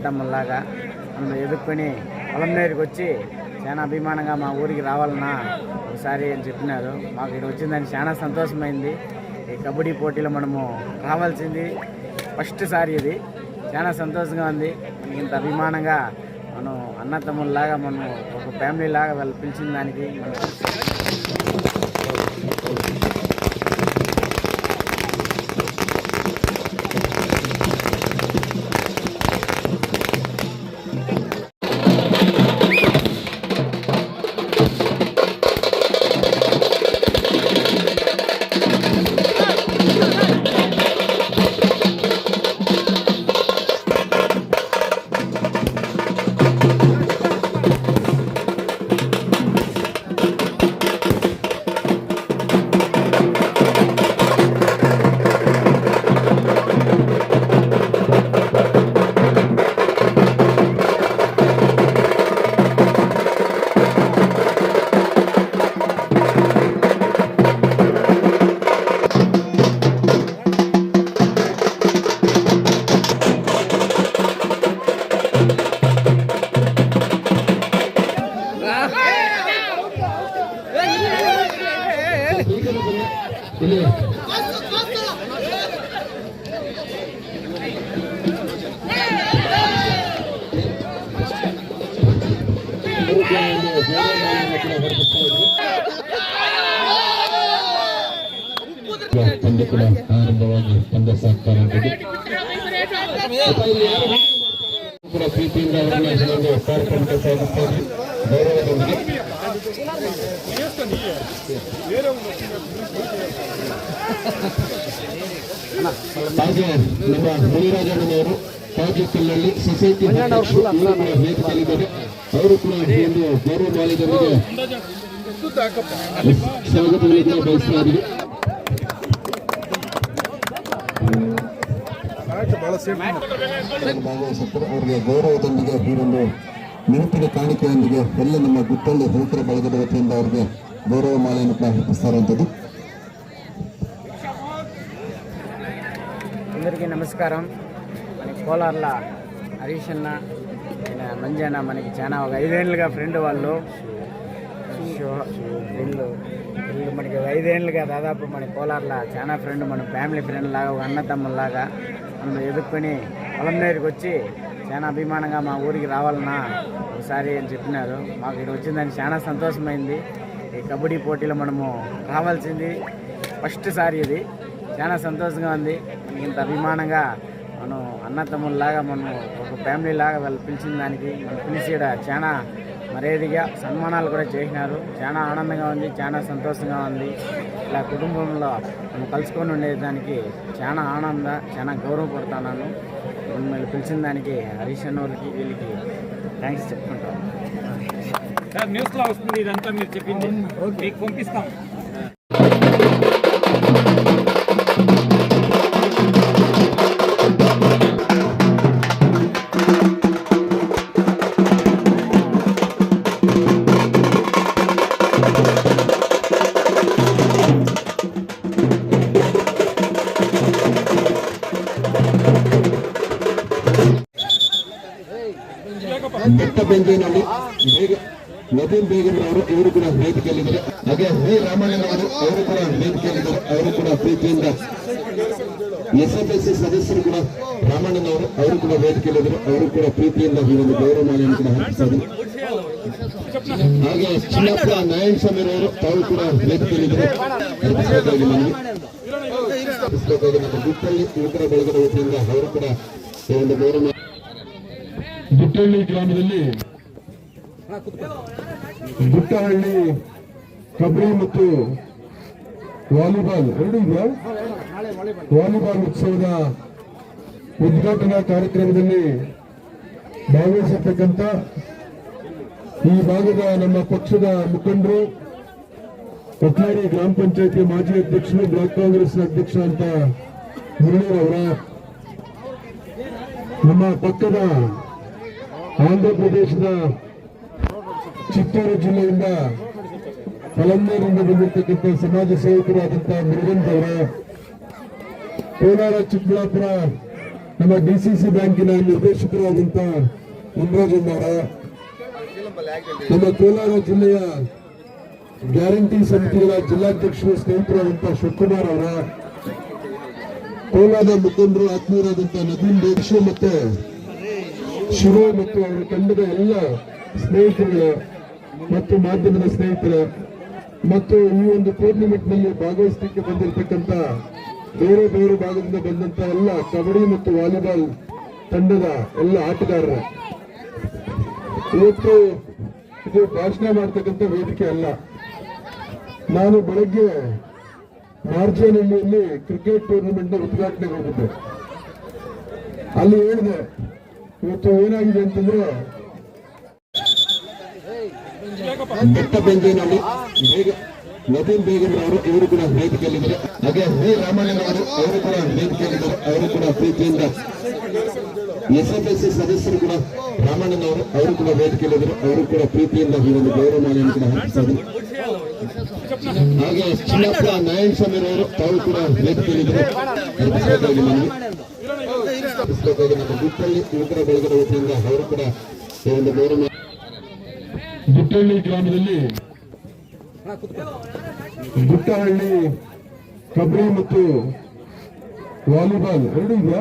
అన్నతమ్ముల్లాగా మనం ఎదుర్కొని పొలం దగ్గరికి వచ్చి చాలా అభిమానంగా మా ఊరికి రావాలన్నా ఒకసారి అని చెప్పినారు. మాకు ఇక్కడ వచ్చిందని చాలా సంతోషమైంది. ఈ కబడ్డీ పోటీలో మనము రావాల్సింది ఫస్ట్ సారి, ఇది చాలా సంతోషంగా ఉంది. ఇంత అభిమానంగా మనం అన్నతమ్ముల్లాగా మనం ఒక ఫ్యామిలీ లాగా వాళ్ళు పిలిచిన దానికి ಆರಂಭವಾಗಿ ಪಂದ್ಯ ಸಾಗ್ತಾ ಇರುತ್ತದೆ. ಕೂಡ ಪ್ರೀತಿಯಿಂದ ಅವರಿಗೆ ಕಾರ್ಯಕ್ರಮಕ್ಕೆ ಸಾಗುತ್ತಾರೆ ಗೌರವದೊಂದಿಗೆ. ಹಾಗೆ ನಮ್ಮ ಮುನಿರಾಜಣ್ಣನವರು ಕಾಜುಕಲ್ಲಲ್ಲಿ ಸೊಸೈಟಿ ವೇದಿಕೆಯಲ್ಲಿದ್ದಾರೆ. ಅವರು ಕೂಡ ಒಂದು ಗೌರವ ಮಾಲೀಕರಿಗೆ ಸ್ವಾಗತವನ್ನು ಬಯಸಲಾಗಿದೆ. ಭಾಗವಹಿಸುತ್ತಾರೆ. ಅವರಿಗೆ ಗೌರವದೊಂದಿಗೆ ಈ ಒಂದು ನೆನಪಿನ ಕಾಣಿಕೆಯೊಂದಿಗೆ ಎಲ್ಲ ನಮ್ಮ ಗುತ್ತಳ್ಳಿ ರೈತರ ಬಳಗದ ವತಿಯಿಂದ ಅವರಿಗೆ ಗೌರವ ಮಾಲೆಯನ್ನು ಅರ್ಪಿಸ್ತಾ ಇರುವಂಥದ್ದು. అందరికీ నమస్కారం. మనకి కోలార్ల హరీష్ అన్న మంజన్న మనకి చాలా ఒక 5 ఏళ్ళుగా ఫ్రెండ్ వాళ్ళు వీళ్ళు మనకి 5 ఏళ్ళుగా దాదాపు మన కోలార్ల చాలా ఫ్రెండ్, మన ఫ్యామిలీ ఫ్రెండ్ లాగా, ఒక అన్నతమ్ముల్లాగా మనం ఎదుర్కొని పొలం దగ్గరికి వచ్చి చాలా అభిమానంగా మా ఊరికి రావాలన్నా ఒకసారి అని చెప్పినారు. మాకు ఇక్కడ వచ్చిందని చాలా సంతోషమైంది. ఈ కబడ్డీ పోటీలో మనము రావాల్సింది ఫస్ట్ సారి, ఇది చాలా సంతోషంగా ఉంది. ఇంత అభిమానంగా మనం అన్నతమ్ముల్లాగా మనం ఒక ఫ్యామిలీ లాగా వాళ్ళు పిలిచిన దానికి మనం పిలిచి చాలా మర్యాదగా సన్మానాలు కూడా చేసినారు. చాలా ఆనందంగా ఉంది, చాలా సంతోషంగా ఉంది. ఇలా కుటుంబంలో మనం కలుసుకొని ఉండేదానికి చాలా చాలా గౌరవపడుతున్నాను. మిమ్మల్ని పిలిచిన దానికి హరీష్ అన్న వాళ్ళకి వీళ్ళకి థ్యాంక్స్ చెప్పుకుంటాను. న్యూస్లో వస్తుంది ఇదంతా మీరు చెప్పింది, మీకు పంపిస్తాం. ಬೆಟ್ಟಬೆಂಜಿನಲ್ಲಿ ನದೀಂ ಬೇಗಂ ಅವರು ಇವರು ಕೂಡ ವೇದಿಕೆಯಲ್ಲಿದ್ದಾರೆ. ಹಾಗೆ ವಿ ರಾಮಣ್ಣನವರು ಅವರು ಕೂಡ ವೇದಿಕೆಯಲ್ಲಿದ್ದಾರೆ. ಅವರು ಕೂಡ ಪ್ರೀತಿಯಿಂದ SFSC ಸದಸ್ಯರು ಕೂಡ ರಾಮಣ್ಣನವರು ಅವರು ಕೂಡ ವೇದಿಕೆಯಲ್ಲಿದ್ದಾರೆ. ಅವರು ಕೂಡ ಪ್ರೀತಿಯಿಂದ ಈ ಒಂದು ಗೌರವ ಮಾಲೆಯನ್ನು ಕೂಡ ಹಾಕಿದ್ದಾರೆ. ಹಾಗೆ ಚಿನ್ನಪ್ಪ ನಾರಾಯಣ ಸ್ವಾಮಿ ಅವರು ತಾವು ಕೂಡ ವೇದಿಕೆಯಲ್ಲಿದ್ದಾರೆ. ನಮ್ಮ ಗುತ್ತಳ್ಳಿ ಯುವಕರ ಬಳಗದ ವತಿಯಿಂದ ಅವರು ಕೂಡ ಈ ಒಂದು ಗೌರವ. ಗುಟ್ಟಹಳ್ಳಿ ಗ್ರಾಮದಲ್ಲಿ ಗುಟ್ಟಹಳ್ಳಿ ಕಬಡ್ಡಿ ಮತ್ತು ವಾಲಿಬಾಲ್ ಎರಡು ಇದೆಯಾ, ವಾಲಿಬಾಲ್ ಉತ್ಸವದ ಉದ್ಘಾಟನಾ ಕಾರ್ಯಕ್ರಮದಲ್ಲಿ ಭಾಗವಹಿಸತಕ್ಕಂಥ ಈ ಭಾಗದ ನಮ್ಮ ಪಕ್ಷದ ಮುಖಂಡರು, ಕೊಟ್ಲಾರಿ ಗ್ರಾಮ ಪಂಚಾಯತಿ ಮಾಜಿ ಅಧ್ಯಕ್ಷರು, ಬ್ಲಾಕ್ ಕಾಂಗ್ರೆಸ್ ಅಧ್ಯಕ್ಷ ಅಂತ ಮುರಳೀರವರ, ನಮ್ಮ ಪಕ್ಕದ ಆಂಧ್ರ ಪ್ರದೇಶದ ಚಿತ್ತೂರು ಜಿಲ್ಲೆಯಿಂದ ಕಲಂದೂರಿಂದ ಬಂದಿರತಕ್ಕಂಥ ಸಮಾಜ ಸೇವಕರು ಆದಂತಹ ಮುರುಗನ್ ಅವರ, ಕೋಲಾರ ಚಿಕ್ಕಬಳ್ಳಾಪುರ ನಮ್ಮ DCC ಬ್ಯಾಂಕಿನ ನಿರ್ದೇಶಕರಾದಂತ ಮುನ್ರಾಜಣ್ಣವರ, ನಮ್ಮ ಕೋಲಾರ ಜಿಲ್ಲೆಯ ಗ್ಯಾರಂಟಿ ಸಮಿತಿಗಳ ಜಿಲ್ಲಾಧ್ಯಕ್ಷರು ಸ್ನೇಹಿತರಾದಂತಹ ಶಿವಕುಮಾರ್ ಅವರ, ಕೋಲಾರದ ಮುಖಂಡರು ಆತ್ಮೀಯರಾದಂತಹ ನದೀನ್ ಬೇಕ್ಷು ಮತ್ತೆ ಶಿರೋ ಮತ್ತು ಅವರ ತಂಡದ ಎಲ್ಲ ಸ್ನೇಹಿತರುಗಳು ಮತ್ತು ಮಾಧ್ಯಮದ ಸ್ನೇಹಿತರು ಮತ್ತು ಈ ಒಂದು ಟೂರ್ನಿಮೆಂಟ್ ನಲ್ಲಿ ಭಾಗವಹಿಸಲಿಕ್ಕೆ ಬಂದಿರತಕ್ಕಂತ ಬೇರೆ ಬೇರೆ ಭಾಗದಿಂದ ಬಂದಂತ ಎಲ್ಲ ಕಬಡ್ಡಿ ಮತ್ತು ವಾಲಿಬಾಲ್ ತಂಡದ ಎಲ್ಲ ಆಟಗಾರರು, ಇವತ್ತು ಇದು ಭಾಷಣ ಮಾಡ್ತಕ್ಕಂಥ ವೇದಿಕೆ ಅಲ್ಲ. ನಾನು ಬೆಳಗ್ಗೆ ಮಾರ್ಜನಹಳ್ಳಿಯಲ್ಲಿ ಕ್ರಿಕೆಟ್ ಟೂರ್ನಿಮೆಂಟ್ ನ ಉದ್ಘಾಟನೆಗೆ ಹೋಗಿದ್ದೆ. ಅಲ್ಲಿ ಹೇಳಿದೆ ಇವತ್ತು ಏನಾಗಿದೆ ಅಂತಂದ್ರೆ ಬೆಟ್ಟ ಬೆಂಜೇನಹಳ್ಳಿ ನದೀನ್ ಬೇಗಂ ಅವರು ಕೂಡ ವೇದಿಕೆಯಲ್ಲಿದ್ದಾರೆ. ಹಾಗೆ ವಿ ರಾಮಣ್ಣ ಅವರು ಕೂಡ ವೇದಿಕೆಯಲ್ಲಿದ್ದಾರೆ. ಅವರು ಕೂಡ ಪ್ರೀತಿಯಿಂದ SFSC ಸದಸ್ಯರು ಕೂಡ ರಾಮಣ್ಣನವರು ಅವರು ಕೂಡ ವೇದಿಕೆಯಲ್ಲಿದ್ದಾರೆ. ಅವರು ಕೂಡ ಪ್ರೀತಿಯಿಂದ ಈ ಒಂದು ಗೌರವಮಾಲೆಯನ್ನು ಕೂಡ ಅರ್ಪಿಸಿದರು. ಹಾಗೆ ಚಿನ್ನಪ್ಪ ನಾರಾಯಣ ಸ್ವಾಮಿ ಅವರು ತಾವು ಕೂಡ ವೇದಿಕೆಯಲ್ಲಿದ್ದಾರೆ. ನಮ್ಮ ಗುಟ್ಟಳ್ಳಿ ಯುವಕರ ಬಳಗದ ವತಿಯಿಂದ ಅವರು ಕೂಡ ಈ ಒಂದು ಗೌರವ. ಗುಟ್ಟಳ್ಳಿ ಗ್ರಾಮದಲ್ಲಿ ಗುಟ್ಟಹಳ್ಳಿ ಕಬಡ್ಡಿ ಮತ್ತು ವಾಲಿಬಾಲ್ ಎರಡು ಇದೆಯಾ,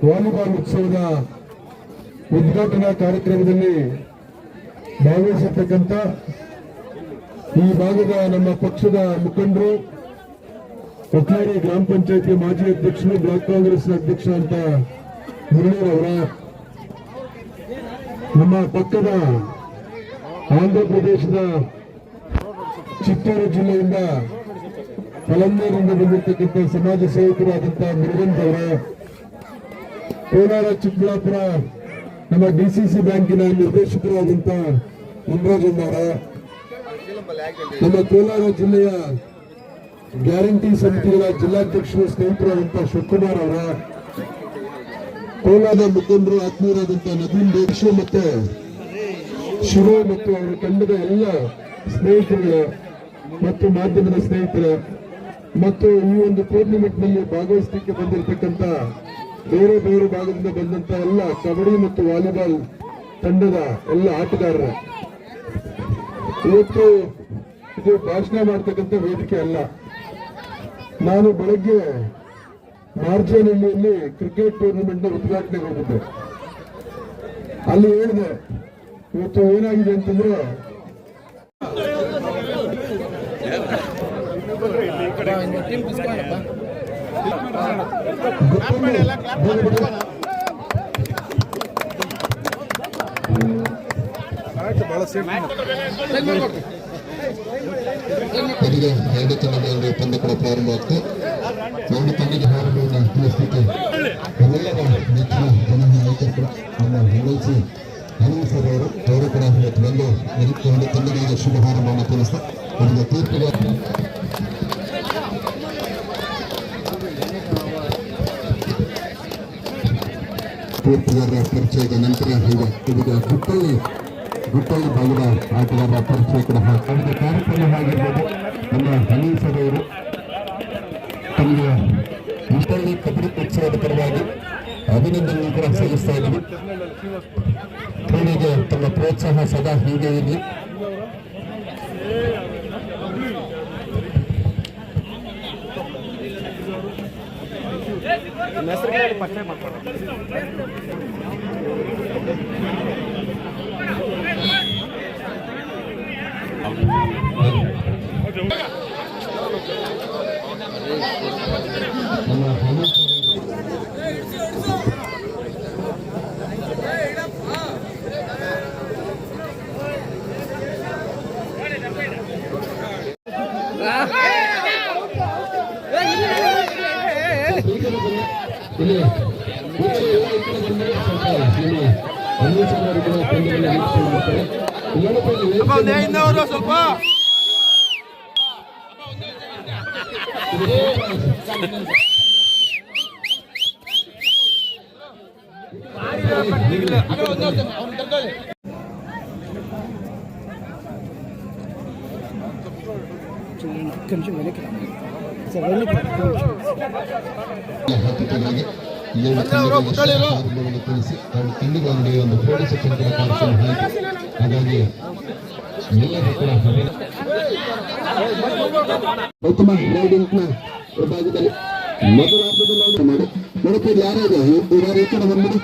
ವಾಲಿಬಾಲ್ ಉತ್ಸವದ ಉದ್ಘಾಟನಾ ಕಾರ್ಯಕ್ರಮದಲ್ಲಿ ಭಾಗವಹಿಸಿರ್ತಕ್ಕಂಥ ಈ ಭಾಗದ ನಮ್ಮ ಪಕ್ಷದ ಮುಖಂಡರು, ಕೊಟ್ಲಾಡಿ ಗ್ರಾಮ ಪಂಚಾಯತಿ ಮಾಜಿ ಅಧ್ಯಕ್ಷರು, ಬ್ಲಾಕ್ ಕಾಂಗ್ರೆಸ್ ಅಧ್ಯಕ್ಷ ಅಂತ ಮುರಳೀರವರ, ನಮ್ಮ ಪಕ್ಕದ ಆಂಧ್ರ ಪ್ರದೇಶದ ಚಿತ್ತೂರು ಜಿಲ್ಲೆಯಿಂದ ಕಲಂದೂರಿನಿಂದ ಬಂದಿರತಕ್ಕಂಥ ಸಮಾಜ ಸೇವಕರಾದಂತಹ ಮುರುಗನ್ ಅವರ, ಕೋಲಾರ ಚಿಕ್ಕಬಳ್ಳಾಪುರ ನಮ್ಮ DCC ಬ್ಯಾಂಕಿನ ನಿರ್ದೇಶಕರಾದಂತಹ ಮುನ್ರಾಜಣ್ಣವರ, ನಮ್ಮ ಕೋಲಾರ ಜಿಲ್ಲೆಯ ಗ್ಯಾರಂಟಿ ಸಮಿತಿಗಳ ಜಿಲ್ಲಾಧ್ಯಕ್ಷರು ಸ್ನೇಹಿತರಾದಂತಹ ಶಿವಕುಮಾರ್ ಅವರ, ಕೋಲಾರದ ಮುಖಂಡರು ಆತ್ಮೀಯರಾದಂತಹ ನದೀನ್ ಬೇಕ್ಷು ಮತ್ತೆ ಶಿರೋ ಮತ್ತು ಅವರ ತಂಡದ ಎಲ್ಲ ಸ್ನೇಹಿತರುಗಳು ಮತ್ತು ಮಾಧ್ಯಮದ ಸ್ನೇಹಿತರು ಮತ್ತು ಈ ಒಂದು ಟೂರ್ನಿಮೆಂಟ್ ನಲ್ಲಿ ಭಾಗವಹಿಸಲಿಕ್ಕೆ ಬಂದಿರತಕ್ಕಂತ ಬೇರೆ ಬೇರೆ ಭಾಗದಿಂದ ಬಂದಂತ ಎಲ್ಲ ಕಬಡ್ಡಿ ಮತ್ತು ವಾಲಿಬಾಲ್ ತಂಡದ ಎಲ್ಲ ಆಟಗಾರರು, ಇವತ್ತು ಇದು ಭಾಷಣ ಮಾಡ್ತಕ್ಕಂಥ ವೇದಿಕೆ ಅಲ್ಲ. ನಾನು ಬೆಳಗ್ಗೆ ಮಾರ್ಜನಹಳ್ಳಿಯಲ್ಲಿ ಕ್ರಿಕೆಟ್ ಟೂರ್ನಿಮೆಂಟ್ ನ ಉದ್ಘಾಟನೆಗೆ ಹೋಗಿದ್ದೆ. ಅಲ್ಲಿ ಹೇಳಿದೆ ಇವತ್ತು ಏನಾಗಿದೆ ಅಂತಂದ್ರೆ ಅದಕ್ಕೆ ಎರಡು ತಂಡದ ಒಂದು ಪಂದ್ಯ ಕೂಡ ಪ್ರಾರಂಭ ಆಗ್ತದೆ. ಎರಡು ತಂಡದ ಹಾರಗಳನ್ನು ತಿಳಿಸಲಿಕ್ಕೆ ಎಲ್ಲರ ನೆಚ್ಚಿನ ಜನನಾಯಕರು ಕೂಡ ನಮ್ಮ MLC ಅನಿಲ್ ಸರ್ ಅವರು ಕೂಡ ಇವತ್ತು ಬಂದು ಎರಡು ತಂಡಗಳಿಗೆ ಶುಭ ಹಾರವನ್ನು ತಿಳಿಸ್ತಾ ಅವರಿಗೆ ತೀರ್ಪುಗಾರರ ಪರಿಚಯದ ನಂತರ ಈಗ ಗುಟ್ಟಳ್ಳಿ ಭಾಗದ ಆಟಗಾರರ ಪರಿಚಯ ಕೂಡ ಅವರಿಗೆ ಕಾರ್ಯಕ್ರಮ ಆಗಿರ್ಬೋದು. ನಮ್ಮ ಅನಿಲ್ ಸರ್ ಅವರು ತಮಗೆ ಗುಟ್ಟಳ್ಳಿ ಕಬಡ್ಡಿ ಉತ್ಸವದ ಪರವಾಗಿ ಅಭಿನಂದನೆ ಕೂಡ ಸಲ್ಲಿಸ್ತಾ ಇದ್ದೀವಿ. ಕ್ರೀಡೆಗೆ ತಮ್ಮ ಪ್ರೋತ್ಸಾಹ ಸದಾ ಹೀಗೆ ಇರಲಿ. ಸ್ವಲ್ಪ ಆರಂಭವನ್ನು ತಿಳಿಸಿ ತಾವು ತಂಡಗಳಲ್ಲಿ ಒಂದು ಪೊಲೀಸ್ ಚಿಂತನ ಕಾರ್ಯಕ್ರಮ ಆಯಿತು. ಹಾಗಾಗಿ ಎಲ್ಲರೂ ಕೂಡ ಉತ್ತಮ ರೈಡಿಂಗ್ನ ಭಾಗದಲ್ಲಿ ಮೊದಲ ಹಂತದಲ್ಲಿ ಮಾಡಿ ನೋಡುತ್ತಿದ್ದು ಯಾರು ಈ ಕಡೆ ಬಂದ್ಬಿಡಿ.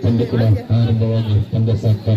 ಪಂದ್ಯ ಕೂಡ ಆರಂಭವಾಗಿ ಪಂದ್ಯ ಸಾಗ್ತಾ